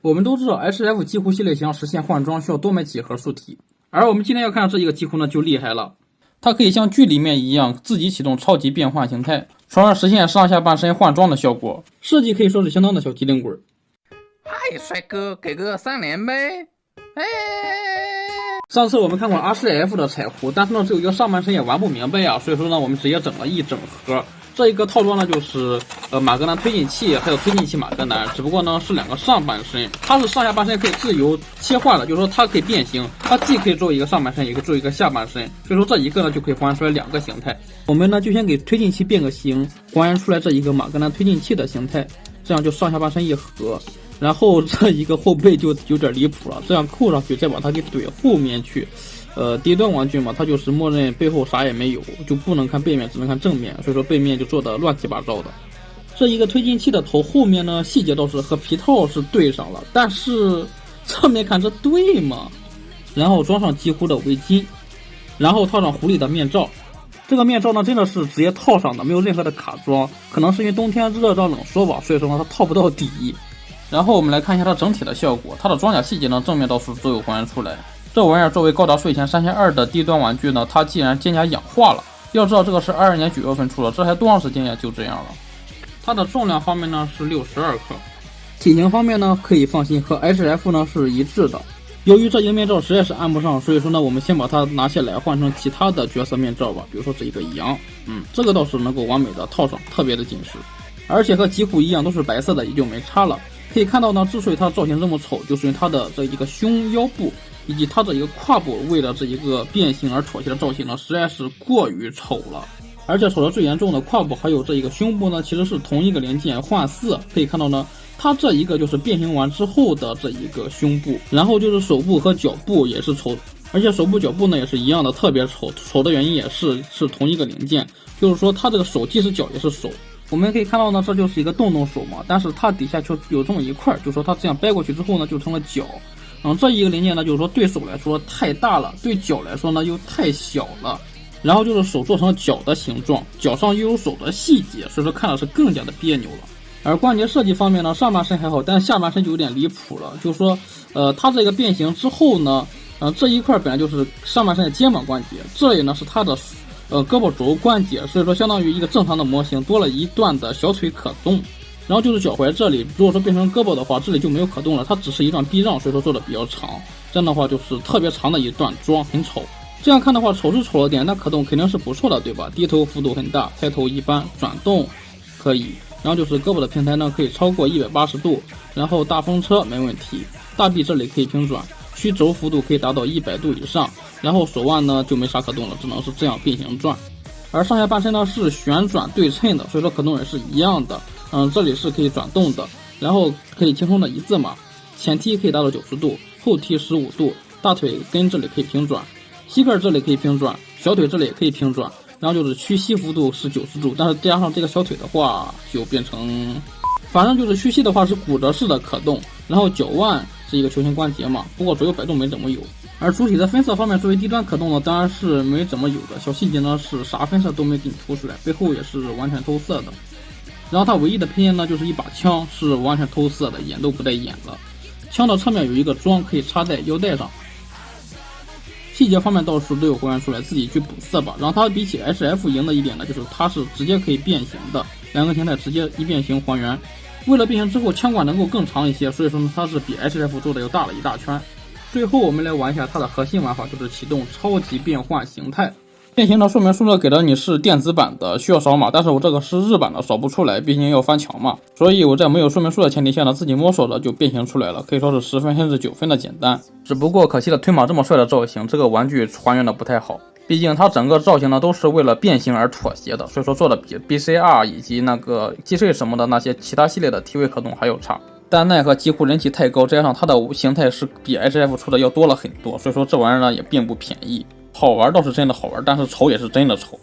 我们都知道 HF 极狐系列想要实现换装需要多买几何数体，而我们今天要看的这一个极狐呢就厉害了，它可以像剧里面一样自己启动超级变换形态，从而实现上下半身换装的效果，设计可以说是相当的小机灵鬼。嗨，帅哥，给个3连呗！哎，上次我们看过 R10F 的彩狐，但是呢只有一个上半身也玩不明白啊，所以说呢我们直接整了一整盒。这一个套装呢就是马格南推进器还有推进器马格南，只不过呢是两个上半身，它是上下半身可以自由切换的，就是说它可以变形，它既可以做一个上半身也可以做一个下半身，所以说这一个呢就可以还原出来两个形态。我们呢就先给推进器变个形，还原出来这一个马格南推进器的形态，这样就上下半身一合。然后这一个后背就有点离谱了，这样扣上去再把它给怼后面去。低端玩具嘛，它就是默认背后啥也没有，就不能看背面，只能看正面，所以说背面就做的乱七八糟的。这一个推进器的头后面呢，细节倒是和皮套是对上了，但是侧面看这对吗？然后装上极狐的围巾，然后套上狐狸的面罩。这个面罩呢真的是直接套上的，没有任何的卡装，可能是因为冬天热胀冷缩吧，所以说呢它套不到底。然后我们来看一下它整体的效果，它的装甲细节呢正面倒是都有还原出来。这玩意儿作为高达税前3200的低端玩具呢，它竟然肩胛氧化了。要知道这个是22年9月份出的，这还多长时间呀？就这样了。它的重量方面呢是62克，体型方面呢可以放心，和 HF 呢是一致的。由于这一个面罩实在是按不上，所以说呢我们先把它拿下来换成其他的角色面罩吧，比如说这一个羊，这个倒是能够完美的套上，特别的紧实，而且和极狐一样都是白色的，也就没差了。可以看到呢，之所以它造型这么丑，就是因为它的这一个胸腰部以及它的一个胯部为了这一个变形而妥协的造型呢，实在是过于丑了。而且丑的最严重的胯部还有这一个胸部呢，其实是同一个零件换4。可以看到呢，它这一个就是变形完之后的这一个胸部，然后就是手部和脚部也是丑，而且手部脚部呢也是一样的，特别丑。丑的原因也是同一个零件，就是说它这个手既是脚也是手。我们可以看到呢，这就是一个洞洞手嘛，但是它底下却有这么一块，就是说它这样掰过去之后呢，就成了脚。这一个零件呢，就是说对手来说太大了，对脚来说呢又太小了。然后就是手做成脚的形状，脚上又有手的细节，所以说看的是更加的别扭了。而关节设计方面呢，上半身还好，但是下半身就有点离谱了。就是说，它这个变形之后呢，这一块本来就是上半身的肩膀关节，这里呢是它的胳膊肘关节，所以说相当于一个正常的模型多了一段的小腿可动。然后就是脚踝这里，如果说变成胳膊的话，这里就没有可动了，它只是一段避让，所以说做的比较长。这样的话就是特别长的一段装，很丑。这样看的话，丑是丑了点，但可动肯定是不错的，对吧？低头幅度很大，抬头一般，转动可以。然后就是胳膊的平台呢，可以超过180度，然后大风车没问题，大臂这里可以平转，曲轴幅度可以达到100度以上，然后手腕呢就没啥可动了，只能是这样变形转。而上下半身呢是旋转对称的，所以说可动也是一样的。这里是可以转动的，然后可以轻松的一字马，前踢可以达到90度，后踢15度，大腿跟这里可以平转，膝盖这里可以平转，小腿这里也可以平转，然后就是屈膝幅度是90度，但是加上这个小腿的话就变成，反正就是屈膝的话是骨折式的可动，然后脚腕是一个球形关节嘛，不过左右摆动没怎么有。而主体的分色方面，作为低端可动呢，当然是没怎么有的，小细节呢是啥分色都没给你凸出来，背后也是完全透色的。然后它唯一的配件呢，就是一把枪，是完全透色的，眼都不带眼了。枪的侧面有一个桩可以插在腰带上。细节方面倒是都有还原出来，自己去补色吧。然后它比起 HF 赢的一点呢，就是它是直接可以变形的，两个形态直接一变形还原。为了变形之后枪管能够更长一些，所以说呢它是比 HF 做的要大了一大圈。最后我们来玩一下它的核心玩法，就是启动超级变换形态。变形的说明书呢给的你是电子版的，需要扫码，但是我这个是日版的，扫不出来，毕竟要翻墙嘛，所以我在没有说明书的前提下呢，自己摸索的就变形出来了，可以说是10分甚至9分的简单。只不过可惜了，推马这么帅的造型，这个玩具还原的不太好，毕竟它整个造型呢都是为了变形而妥协的，所以说做的比 BCR 以及那个 GC 什么的那些其他系列的体位可动还要差。但奈何极狐人气太高，再加上它的形态是比 HF 出的要多了很多，所以说这玩意儿呢也并不便宜。好玩倒是真的好玩，但是丑也是真的丑。